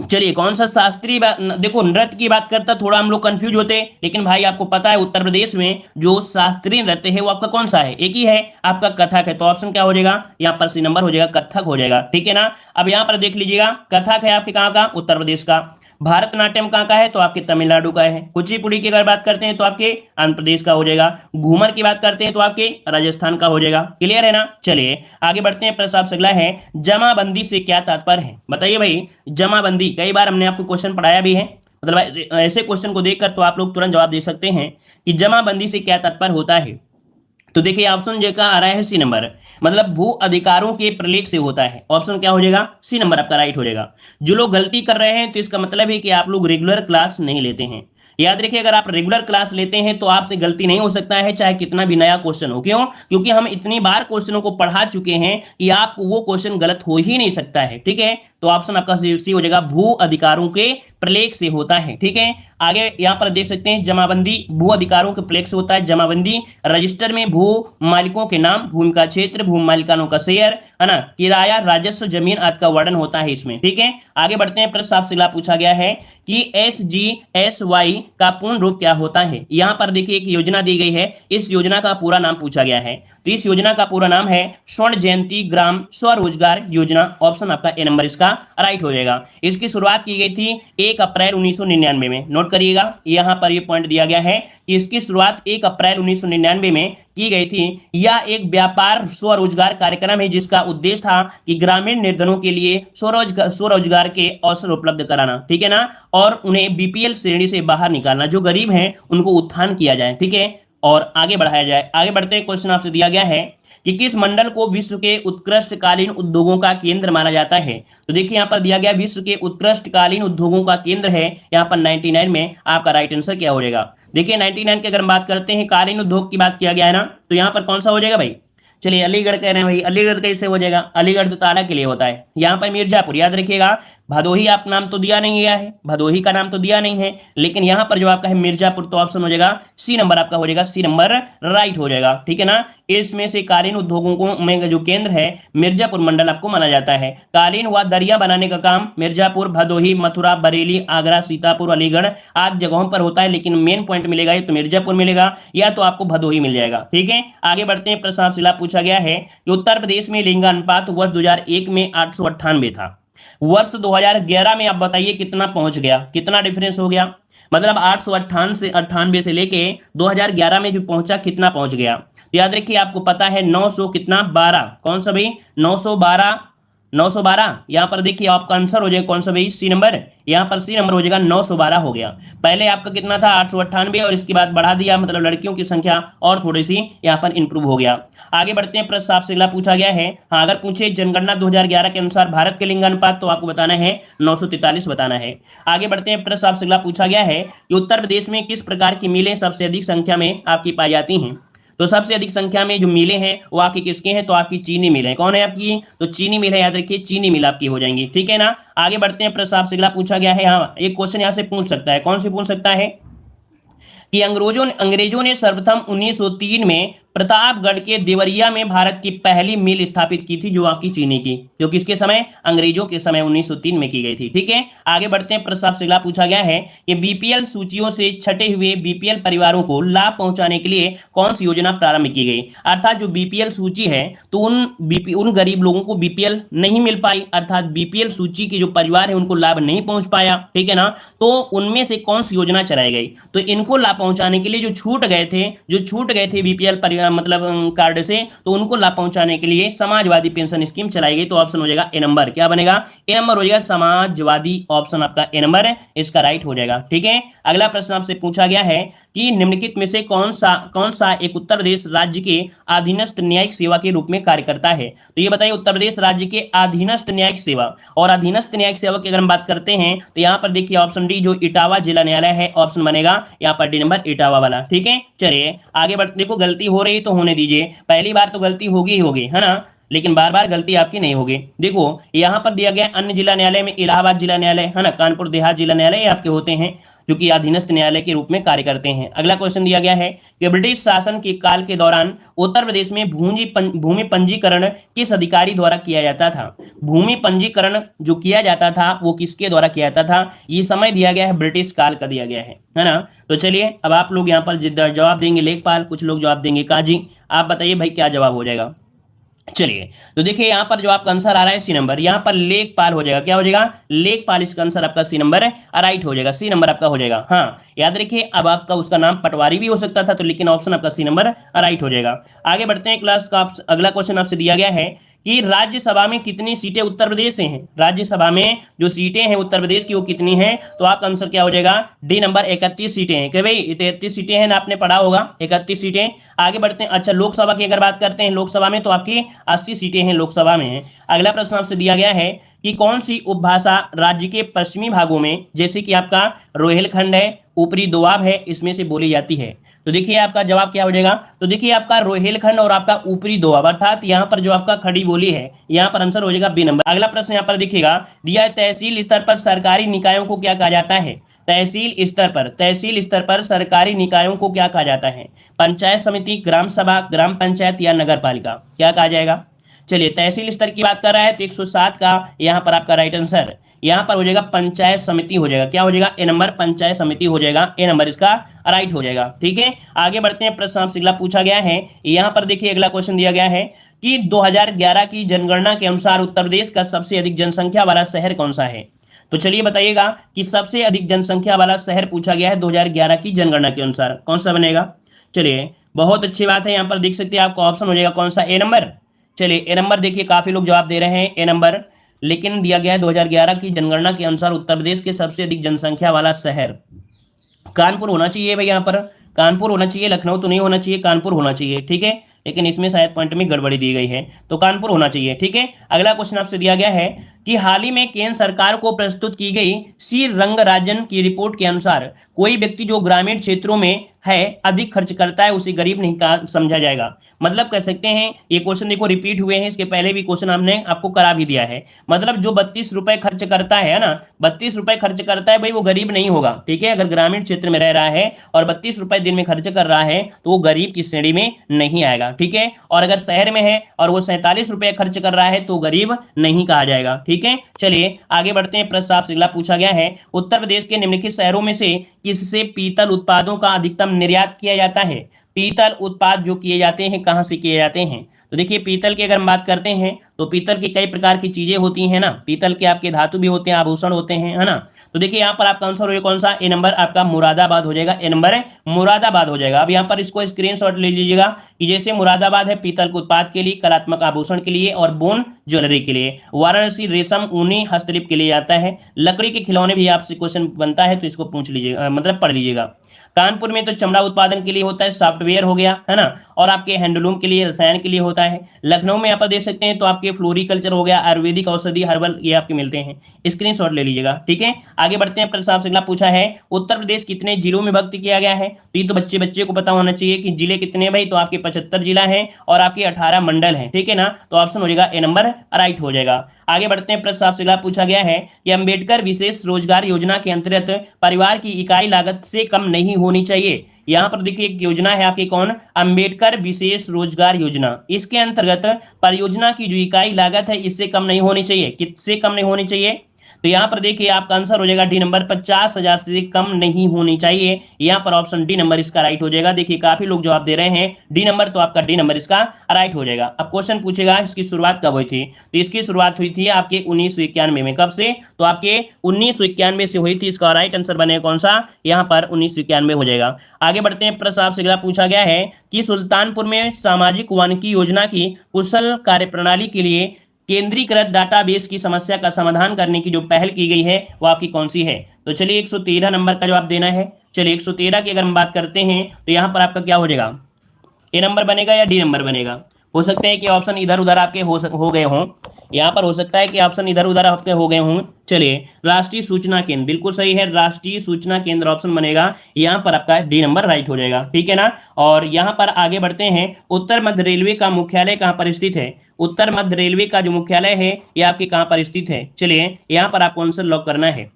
चलिए कौन सा शास्त्रीय देखो नृत्य की बात करता थोड़ा हम लोग कंफ्यूज होते हैं, लेकिन भाई आपको पता है उत्तर प्रदेश में जो शास्त्रीय नृत्य है वो आपका कौन सा है, एक ही है आपका कथक है। तो ऑप्शन क्या हो जाएगा यहाँ पर सी नंबर हो जाएगा, कथक हो जाएगा। ठीक है ना, अब यहाँ पर देख लीजिएगा कथक है आपके कहाँ का, उत्तर प्रदेश का। भारतनाट्यम कहाँ का है तो आपके तमिलनाडु का है। कुचिपुड़ी की अगर बात करते हैं तो आपके आंध्र प्रदेश का हो जाएगा। घूमर की बात करते हैं तो आपके राजस्थान का हो जाएगा। क्लियर है ना, चलिए आगे बढ़ते हैं। प्रश्न आपसे अगला है जमाबंदी से क्या तात्पर्य है, बताइए भाई। जमाबंदी कई बार हमने आपको क्वेश्चन पढ़ाया भी है, मतलब ऐसे क्वेश्चन को देखकर तो आप लोग तुरंत जवाब दे सकते हैं कि जमाबंदी से क्या तात्पर्य होता है। तो देखिए ऑप्शन जे का आ रहा है सी नंबर, मतलब भू अधिकारों के प्रलेख से होता है। ऑप्शन क्या हो जाएगा, सी नंबर आपका राइट हो जाएगा। जो लोग गलती कर रहे हैं तो इसका मतलब है कि आप लोग रेगुलर क्लास नहीं लेते हैं। याद रखिए अगर आप रेगुलर क्लास लेते हैं तो आपसे गलती नहीं हो सकता है, चाहे कितना भी नया क्वेश्चन हो। क्यों, क्योंकि हम इतनी बार क्वेश्चनों को पढ़ा चुके हैं कि आपको वो क्वेश्चन गलत हो ही नहीं सकता है। ठीक है, तो ऑप्शन आपका सी हो जाएगा, भू अधिकारों के प्रलेख से होता है। ठीक है, आगे यहां पर देख सकते हैं जमाबंदी भू अधिकारों के प्रलेख से होता है। जमाबंदी रजिस्टर में भू मालिकों के नाम, भूमि का क्षेत्र, भूमि मालिकानों का शेयर, है ना, किराया, राजस्व, जमीन आदि का वर्णन होता है इसमें। ठीक है, आगे बढ़ते हैं। प्रश्न आपसे पूछा गया है कि SGSY का पूर्ण रूप क्या होता है। यहां पर देखिए एक योजना दी गई है, इस योजना का पूरा नाम पूछा गया है। तो इस योजना का पूरा नाम है स्वर्ण जयंती ग्राम स्वरोजगार योजना। ऑप्शन आपका ए नंबर इसका राइट हो जाएगा। इसकी शुरुआत की गई थी 1 अप्रैल 1999 में। नोट करिएगा यहां पर यह पॉइंट दिया गया है कि इसकी शुरुआत 1 अप्रैल 1999 में की गई थी। यह एक व्यापार स्वरोजगार कार्यक्रम है जिसका उद्देश्य था कि ग्रामीण निर्धनों के लिए स्वरोजगार के अवसर उपलब्ध कराना। ठीक है ना, और उन्हें बीपीएल श्रेणी से बाहर निकालना, जो गरीब हैं उनको उत्थान किया जाए। ठीक है, और आगे बढ़ाया जाए। आगे बढ़ते हैं, क्वेश्चन आपसे दिया गया है कि किस मंडल को विश्व के उत्कृष्टकालीन उद्योगों का केंद्र माना जाता है। तो देखिए यहां पर दिया गया विश्व के उत्कृष्टकालीन उद्योगों का केंद्र है यहां पर 99 में। आपका राइट आंसर क्या हो जाएगा, देखिए 99 की अगर हम बात करते हैं कालीन उद्योग की बात किया गया है ना, तो यहां पर कौन सा हो जाएगा भाई। चलिए अलीगढ़ कह रहे हैं भाई, अलीगढ़ कैसे हो जाएगा, अलीगढ़ तो ताला के लिए होता है। यहाँ पर मिर्जापुर, याद रखिएगा भदोही आप नाम तो दिया नहीं गया है, भदोही का नाम तो दिया नहीं है, लेकिन यहाँ पर जो आपका है मिर्जापुर, तो ऑप्शन हो जाएगा सी नंबर आपका हो जाएगा, सी नंबर राइट हो जाएगा। ठीक है ना, इसमें से कालीन उद्योगों को में जो केंद्र है मिर्जापुर मंडल आपको माना जाता है। कालीन व दरिया बनाने का काम मिर्जापुर, भदोही, मथुरा, बरेली, आगरा, सीतापुर, अलीगढ़ आदि जगहों पर होता है, लेकिन मेन पॉइंट मिलेगा ये तो मिर्जापुर मिलेगा या तो आपको भदोही मिल जाएगा। ठीक है, आगे बढ़ते हैं। प्रश्न आपसे पूछा गया है कि उत्तर प्रदेश में लिंगानुपात वर्ष 2001 में 898 था, वर्ष 2011 में आप बताइए कितना पहुंच गया, कितना डिफरेंस हो गया, मतलब 898 से लेके 2011 में जो पहुंचा कितना पहुंच गया। तो याद रखिए आपको पता है 900 कितना 12, कौन सा भाई 912 यहाँ पर देखिए आपका आंसर हो जाएगा कौन सा भाई, सी नंबर। यहाँ पर सी नंबर हो जाएगा 912 हो गया। पहले आपका कितना था 898 और इसके बाद बढ़ा दिया, मतलब लड़कियों की संख्या और थोड़ी सी यहाँ पर इंप्रूव हो गया। आगे बढ़ते हैं। प्रश्न आपसे अगला पूछा गया है, हाँ अगर पूछे जनगणना 2011 के अनुसार भारत के लिंगानुपात, तो आपको बताना है 943 बताना है। आगे बढ़ते हैं। प्रश्न आपसे अगला पूछा गया है कि उत्तर प्रदेश में किस प्रकार की मिलें सबसे अधिक संख्या में आपकी पाई जाती हैं। तो सबसे अधिक संख्या में जो मिलें हैं वो आपकी किसके हैं, तो आपकी चीनी मिल है। कौन है आपकी, तो चीनी मिल है, याद रखिए चीनी मिल आपकी हो जाएंगी। ठीक है ना, आगे बढ़ते हैं। प्रश्न आपसे अगला पूछा गया है, हाँ एक क्वेश्चन यहाँ से पूछ सकता है, कौन से पूछ सकता है कि अंग्रेजों ने सर्वप्रथम 1903 में प्रतापगढ़ के देवरिया में भारत की पहली मिल स्थापित की थी, जो आपकी चीनी की, जो किसके समय, अंग्रेजों के समय 1903 में की गई थी। ठीक है, आगे बढ़ते हैं। प्रश्न आपसे अगला पूछा गया है कि बीपीएल सूचियों से छटे हुए बीपीएल परिवारों को लाभ पहुंचाने के लिए कौन सी योजना प्रारंभ की गई। अर्थात जो बीपीएल सूची है तो उन गरीब लोगों को बीपीएल नहीं मिल पाई, अर्थात बीपीएल सूची के जो परिवार है उनको लाभ नहीं पहुंच पाया। ठीक है ना, तो उनमें से कौन सी योजना चलाई गई, तो इनको लाभ पहुंचाने के लिए जो छूट गए थे बीपीएल मतलब कार्ड से, तो उनको लाभ पहुंचाने के लिए समाजवादी पेंशन स्कीम चलाई गई। तो ऑप्शन हो जाएगा ए नंबर, क्या बनेगा, ए नंबर हो जाएगा समाजवादी। ऑप्शन आपका ए नंबर है, इसका राइट हो जाएगा। ठीक है, अगला प्रश्न आपसे पूछा गया है कि निम्नलिखित में से कौन सा एक उत्तर प्रदेश राज्य के अधीनस्थ न्यायिक सेवा के रूप में कार्य करता है। तो ये बताइए उत्तर प्रदेश राज्य के अधीनस्थ न्यायिक सेवा, और अधीनस्थ न्यायिक सेवा की अगर हम बात करते हैं तो यहाँ पर देखिए ऑप्शन डी जो इटावा जिला न्यायालय है, ऑप्शन बनेगा यहाँ पर डी नंबर इटावा वाला। ठीक है, चलिए आगे बढ़ते। देखो गलती हो रही तो होने दीजिए, पहली बार तो गलती होगी ही होगी, है ना, लेकिन बार बार गलती आपकी नहीं होगी। देखो यहां पर दिया गया अन्य जिला न्यायालय में इलाहाबाद जिला न्यायालय, है ना, कानपुर देहात जिला न्यायालय आपके होते हैं। जो कि अधीनस्थ न्यायालय के रूप में कार्य करते हैं। अगला क्वेश्चन दिया गया है कि ब्रिटिश शासन के काल के दौरान उत्तर प्रदेश में भूमि पंजीकरण किस अधिकारी द्वारा किया जाता था? भूमि पंजीकरण जो किया जाता था वो किसके द्वारा किया जाता था? ये समय दिया गया है, ब्रिटिश काल का दिया गया है ना। तो चलिए अब आप लोग यहाँ पर जवाब देंगे लेखपाल, कुछ लोग जवाब देंगे काजी। आप बताइए भाई क्या जवाब हो जाएगा। चलिए तो देखिए यहाँ पर जो आपका आंसर आ रहा है सी नंबर, यहाँ पर लेखपाल हो जाएगा। क्या हो जाएगा? लेखपाल। इसका आंसर आपका सी नंबर है, राइट हो जाएगा। सी नंबर आपका हो जाएगा। हाँ याद रखिए, अब आपका उसका नाम पटवारी भी हो सकता था, तो लेकिन ऑप्शन आपका सी नंबर राइट हो जाएगा। आगे बढ़ते हैं क्लास का। अगला क्वेश्चन आपसे दिया गया है कि राज्यसभा में कितनी सीटें उत्तर प्रदेश से हैं? राज्यसभा में जो सीटें हैं उत्तर प्रदेश की वो कितनी हैं? तो आपका आंसर क्या हो जाएगा? डी नंबर 31 सीटें हैं। क्या भाई 33 सीटें हैं ना, आपने पढ़ा होगा 31 सीटें। आगे बढ़ते हैं। अच्छा लोकसभा की अगर बात करते हैं, लोकसभा में तो आपकी 80 सीटें हैं लोकसभा में। अगला प्रश्न आपसे दिया गया है कि कौन सी उपभाषा राज्य के पश्चिमी भागों में, जैसे कि आपका रोहिलखंड है, ऊपरी दोआब है, इसमें से बोली जाती है? तो देखिए आपका जवाब क्या हो जाएगा। तो देखिए आपका रोहिलखंड और आपका ऊपरी दोआब, अर्थात यहाँ पर जो आपका खड़ी बोली है, यहाँ पर आंसर हो जाएगा बी नंबर। अगला प्रश्न यहाँ पर देखिएगा दिया है, तहसील स्तर पर सरकारी निकायों को क्या कहा जाता है? तहसील स्तर पर सरकारी निकायों को क्या कहा जाता है? पंचायत समिति, ग्राम सभा, ग्राम पंचायत या नगर पालिका, क्या कहा जाएगा? चलिए तहसील स्तर की बात कर रहा है तो 107 का यहाँ पर आपका राइट आंसर यहाँ पर हो जाएगा पंचायत समिति हो जाएगा। क्या हो जाएगा? ए नंबर पंचायत समिति हो जाएगा। ए नंबर इसका राइट हो जाएगा। ठीक है, आगे बढ़ते हैं। प्रश्न आपसे अगला पूछा गया है, यहाँ पर देखिए अगला क्वेश्चन दिया गया है कि 2011 की जनगणना के अनुसार उत्तर प्रदेश का सबसे अधिक जनसंख्या वाला शहर कौन सा है? तो चलिए बताइएगा कि सबसे अधिक जनसंख्या वाला शहर पूछा गया है 2011 की जनगणना के अनुसार, कौन सा बनेगा? चलिए बहुत अच्छी बात है, यहाँ पर देख सकते हैं आपका ऑप्शन हो जाएगा कौन सा? ए नंबर। चलिए ए नंबर देखिए काफी लोग जवाब दे रहे हैं ए नंबर, लेकिन दिया गया है 2011 की जनगणना के अनुसार उत्तर प्रदेश के सबसे अधिक जनसंख्या वाला शहर कानपुर होना चाहिए भाई। यहाँ पर कानपुर होना चाहिए, लखनऊ तो नहीं होना चाहिए, कानपुर होना चाहिए। ठीक है, लेकिन इसमें शायद पॉइंट में गड़बड़ी दी गई है, तो कानपुर होना चाहिए। ठीक है, अगला क्वेश्चन आपसे दिया गया है कि हाल ही में केंद्र सरकार को प्रस्तुत की गई सी रंगराजन की रिपोर्ट के अनुसार कोई व्यक्ति जो ग्रामीण क्षेत्रों में है अधिक खर्च करता है उसे गरीब नहीं कहा समझा जाएगा। मतलब कह सकते हैं ये क्वेश्चन देखो रिपीट हुए हैं, इसके पहले भी क्वेश्चन हमने आपको करा भी दिया है। मतलब जो 32 रुपए खर्च करता है ना, 32 रुपए खर्च करता है भाई, वो गरीब नहीं होगा। ठीक है, अगर ग्रामीण क्षेत्र में रह रहा है और 32 रुपए दिन में खर्च कर रहा है तो वो गरीब की श्रेणी में नहीं आएगा। ठीक है, और अगर शहर में है और वो 47 रुपए खर्च कर रहा है तो गरीब नहीं कहा जाएगा। ठीक है, चलिए आगे बढ़ते हैं। प्रश्न आपसे अगला पूछा गया है, उत्तर प्रदेश के निम्नलिखित शहरों में से किससे पीतल उत्पादों का अधिकतम निर्यात किया जाता है? पीतल उत्पाद जो किए जाते हैं कहां से किए जाते हैं? तो देखिए पीतल की अगर हम बात करते हैं तो पीतल की कई प्रकार की चीजें होती हैं ना, पीतल के आपके धातु भी होते हैं, आभूषण होते हैं, है ना। तो देखिए यहाँ पर आपका आंसर हो जाएगा कौन सा? ए नंबर आपका मुरादाबाद हो जाएगा। ए नंबर है मुरादाबाद हो जाएगा। अब यहाँ पर इसको स्क्रीनशॉट ले लीजिएगा कि जैसे मुरादाबाद है पीतल के उत्पाद के लिए, कलात्मक आभूषण के लिए और बोन ज्वेलरी के लिए। वाराणसी रेशम ऊनी हस्तशिल्प के लिए आता है। लकड़ी के खिलौने भी आपसे क्वेश्चन बनता है तो इसको पूछ लीजिएगा, मतलब पढ़ लीजिएगा। कानपुर में तो चमड़ा उत्पादन के लिए होता है, सॉफ्टवेयर हो गया, है ना, और आपके हैंडलूम के लिए, रसायन के लिए होता है। लखनऊ में आप देख सकते हैं तो आपके फ्लोरिकल्चर हो गया, आयुर्वेदिक औषधि, हर्बल, ये आपके मिलते हैं। स्क्रीनशॉट ले लीजिएगा। ठीक है, आगे बढ़ते हैं। प्रश्न आपसे अगला पूछा है, उत्तर प्रदेश कितने जिलों में विभक्त किया गया है? तो ये तो बच्चे को पता होना चाहिए कि जिले कितने भाई, तो आपके 75 जिला है और आपके 18 मंडल हैं। ठीक है ना, तो ऑप्शन हो जाएगा ए नंबर राइट हो जाएगा। आगे बढ़ते हैं। प्रश्न आपसे अगला पूछा गया है कि अंबेडकर विशेष रोजगार योजना के अंतर्गत परिवार की इकाई लागत से कम नहीं होनी चाहिए। यहां पर देखिए एक योजना है आपकी, कौन? अंबेडकर विशेष रोजगार योजना। इसके अंतर्गत परियोजना की जो इकाई लागत है इससे कम नहीं होनी चाहिए। किससे कम नहीं होनी चाहिए? तो यहां पर देखिए आपका आंसर हो जाएगा डी नंबर 50,000 से कम नहीं होनी चाहिए। यहां पर ऑप्शन डी नंबर इसका राइट हो जाएगा। देखिए काफी लोग जवाब दे रहे हैं डी नंबर, तो आपका डी नंबर इसका राइट हो जाएगा। अब क्वेश्चन पूछेगा इसकी शुरुआत कब हुई थी? तो इसकी शुरुआत हुई थी आपके 1991 में। कब से? तो आपके 1991 से हुई थी। इसका राइट आंसर बनेगा कौन सा? यहाँ पर 1991 हो जाएगा। आगे बढ़ते हैं। प्रश्न आपसे अगला पूछा गया है कि सुल्तानपुर में सामाजिक वानिकी योजना की कुशल कार्यप्रणाली के लिए केंद्रीकृत डाटाबेस की समस्या का समाधान करने की जो पहल की गई है वो आपकी कौन सी है? तो चलिए 113 नंबर का जवाब देना है। चलिए 113 की अगर हम बात करते हैं तो यहाँ पर आपका क्या हो जाएगा? ए नंबर बनेगा या डी नंबर बनेगा? हो सकते हैं कि ऑप्शन इधर उधर आपके हो गए हों। यहाँ पर हो सकता है कि ऑप्शन इधर उधर आपके हो गए हों। चलिए राष्ट्रीय सूचना केंद्र बिल्कुल सही है, राष्ट्रीय सूचना केंद्र ऑप्शन बनेगा। यहाँ पर आपका डी नंबर राइट हो जाएगा। ठीक है ना, और यहाँ पर आगे बढ़ते हैं। उत्तर मध्य रेलवे का मुख्यालय कहाँ पर स्थित है? उत्तर मध्य रेलवे का जो मुख्यालय है ये आपके कहाँ पर स्थित है? चलिए यहाँ पर आपको आंसर लॉक करना है।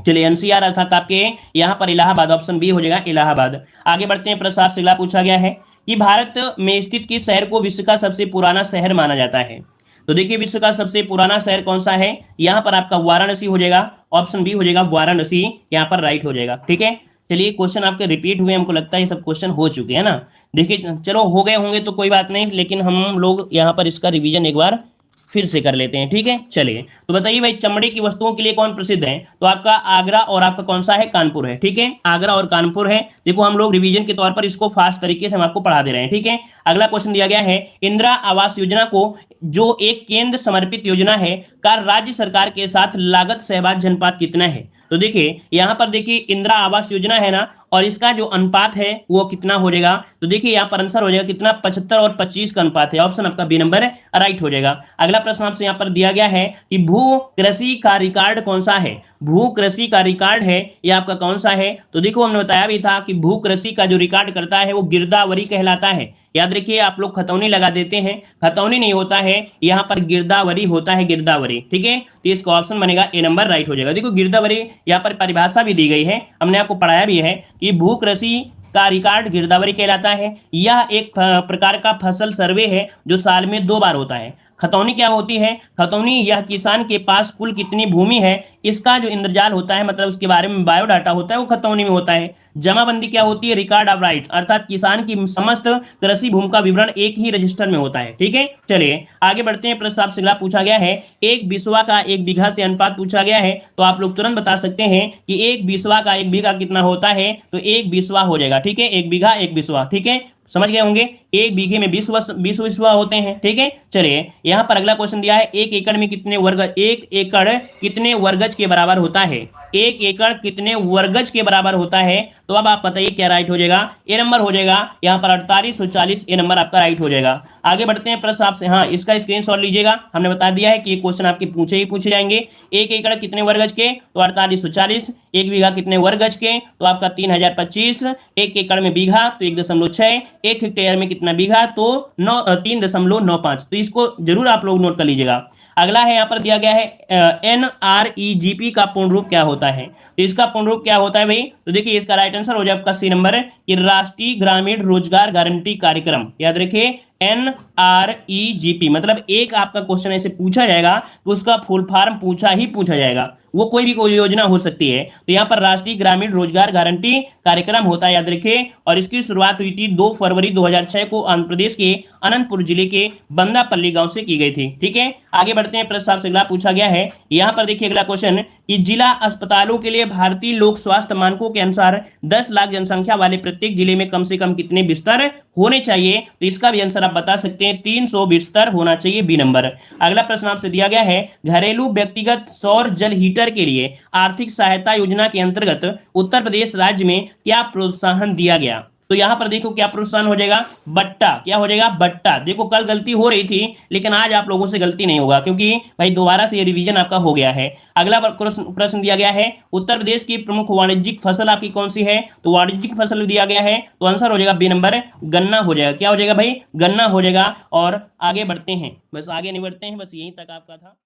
चलिए एनसीआर अर्थात आपके यहाँ पर इलाहाबाद, ऑप्शन बी हो जाएगा इलाहाबाद। आगे बढ़ते हैं, प्रश्न आपसे अगला पूछा गया है कि भारत में स्थित किस शहर को विश्व का सबसे पुराना शहर माना जाता है? तो देखिए विश्व का सबसे पुराना शहर कौन सा है? यहाँ पर आपका वाराणसी हो जाएगा, ऑप्शन बी हो जाएगा वाराणसी, यहाँ पर राइट हो जाएगा। ठीक है, चलिए क्वेश्चन आपके रिपीट हुए, हमको लगता है ये सब क्वेश्चन हो चुके हैं ना। देखिए चलो हो गए होंगे तो कोई बात नहीं, लेकिन हम लोग यहाँ पर इसका रिवीजन एक बार फिर से कर लेते हैं। ठीक है, चलिए तो बताइए भाई चमड़े की वस्तुओं के लिए कौन प्रसिद्ध है? तो आपका आगरा और आपका कौन सा है? कानपुर है। ठीक है, आगरा और कानपुर है। देखो हम लोग रिवीजन के तौर पर इसको फास्ट तरीके से हम आपको पढ़ा दे रहे हैं। ठीक है, अगला क्वेश्चन दिया गया है, इंदिरा आवास योजना को जो एक केंद्र समर्पित योजना है का राज्य सरकार के साथ लागत सहभाग अनुपात कितना है? तो देखिए यहां पर देखिए इंदिरा आवास योजना है ना, और इसका जो अनुपात है वो कितना हो जाएगा? तो देखिए यहाँ पर आंसर हो जाएगा कितना, 75 और 25 का अनुपात है। ऑप्शन आपका बी नंबर राइट हो जाएगा। अगला प्रश्न आपसे यहाँ पर दिया गया है कि भू कृषि का रिकॉर्ड कौन सा है? भू कृषि का रिकॉर्ड है ये आपका कौन सा है? तो देखो हमने बताया भी था कि भू कृषि का जो रिकॉर्ड करता है वो गिरदावरी कहलाता है। याद रखिए, आप लोग खतौनी लगा देते हैं, खतौनी नहीं होता है, यहाँ पर गिरदावरी होता है, गिरदावरी। ठीक है, तो इसका ऑप्शन बनेगा ए नंबर राइट हो जाएगा। देखो गिरदावरी यहाँ पर परिभाषा भी दी गई है, हमने आपको पढ़ाया भी है कि भू कृषि का रिकॉर्ड गिरदावरी कहलाता है। यह एक प्रकार का फसल सर्वे है जो साल में 2 बार होता है। खतौनी क्या होती है? खतौनी यह किसान के पास कुल कितनी भूमि है इसका जो इंद्रजाल होता है, मतलब उसके बारे में बायोडाटा होता है, वो खतौनी में होता है। जमाबंदी क्या होती है? रिकॉर्ड ऑफ राइट, अर्थात किसान की समस्त कृषि भूमि का विवरण एक ही रजिस्टर में होता है। ठीक है, चलिए आगे बढ़ते हैं। प्रश्न आपसे अगला पूछा गया है, एक बिस्वा का एक बीघा से अनुपात पूछा गया है, तो आप लोग तुरंत बता सकते हैं कि एक बिस्वा का एक बीघा कितना होता है? तो एक बिस्वा हो जाएगा। ठीक है, एक बीघा एक बिस्वा। ठीक है, समझ गए होंगे, एक बीघे में 20 विस्वा होते हैं। ठीक है, चलिए यहां पर अगला क्वेश्चन दिया है, एक एकड़ में कितने वर्ग, एक एकड़ कितने वर्गज के बराबर होता है? एक एकड़ कितने वर्गज के बराबर होता है? तो अब आप बताइए क्या राइट हो जाएगा? ए नंबर हो जाएगा यहाँ पर 4840, ए नंबर आपका राइट हो जाएगा। आगे बढ़ते हैं प्रश्न आपसे, हाँ इसका स्क्रीनशॉट लीजिएगा, हमने बता दिया है कि ये क्वेश्चन आपके पूछे जाएंगे। एक एकड़ कितने वर्गज के? तो 4840। एक बीघा कितने वर्गज के? तो आपका 3025। एक एकड़ में बीघा तो 1.6, एक हेक्टेयर में कितना बीघा? तो 3.95। तो इसको जरूर आप लोग नोट कर लीजिएगा। अगला है यहाँ पर दिया गया है NREGP का पूर्ण रूप क्या होता है? तो इसका पूर्ण रूप क्या होता है भाई? तो देखिए इसका राइट आंसर हो जाए आपका सी नंबर, कि राष्ट्रीय ग्रामीण रोजगार गारंटी कार्यक्रम। याद रखिए NREGP, मतलब एक आपका क्वेश्चन ऐसे पूछा जाएगा कि उसका फुल फॉर्म पूछा जाएगा, वो कोई योजना हो सकती है। तो यहाँ पर राष्ट्रीय ग्रामीण रोजगार गारंटी कार्यक्रम होता है, याद रखिए। और इसकी शुरुआत हुई थी 2 फरवरी 2006 को आंध्र प्रदेश के अनंतपुर जिले के बंदापल्ली गांव से की गई थी। ठीक है, आगे बढ़ते हैं। प्रश्न आपसे अगला पूछा गया है, यहाँ पर देखिए अगला क्वेश्चन कि जिला अस्पतालों के लिए भारतीय लोक स्वास्थ्य मानकों के अनुसार 10 लाख जनसंख्या वाले प्रत्येक जिले में कम से कम कितने बिस्तर होने चाहिए? तो इसका भी आंसर आप बता सकते हैं, 300 बिस्तर होना चाहिए, बी नंबर। अगला प्रश्न आपसे दिया गया है, घरेलू व्यक्तिगत सौर जल हीटर के लिए आर्थिक सहायता योजना के अंतर्गत उत्तर प्रदेश राज्य में क्या प्रोत्साहन दिया गया? तो यहां पर देखो क्या प्रोत्साहन हो जाएगा? बट्टा। क्या हो जाएगा? बट्टा। देखो कल गलती हो रही थी, लेकिन आज आप लोगों से गलती नहीं होगा, क्योंकि भाई दोबारा से ये रिवीजन आपका हो गया है। अगला प्रश्न दिया गया है, उत्तर प्रदेश की प्रमुख वाणिज्यिक फसल आपकी कौन सी है? तो वाणिज्यिक फसल दिया गया है, तो आंसर हो जाएगा बी नंबर, गन्ना हो जाएगा। क्या हो जाएगा भाई? गन्ना हो जाएगा। और आगे बढ़ते हैं, बस आगे नहीं बढ़ते हैं, बस यहीं तक आपका था।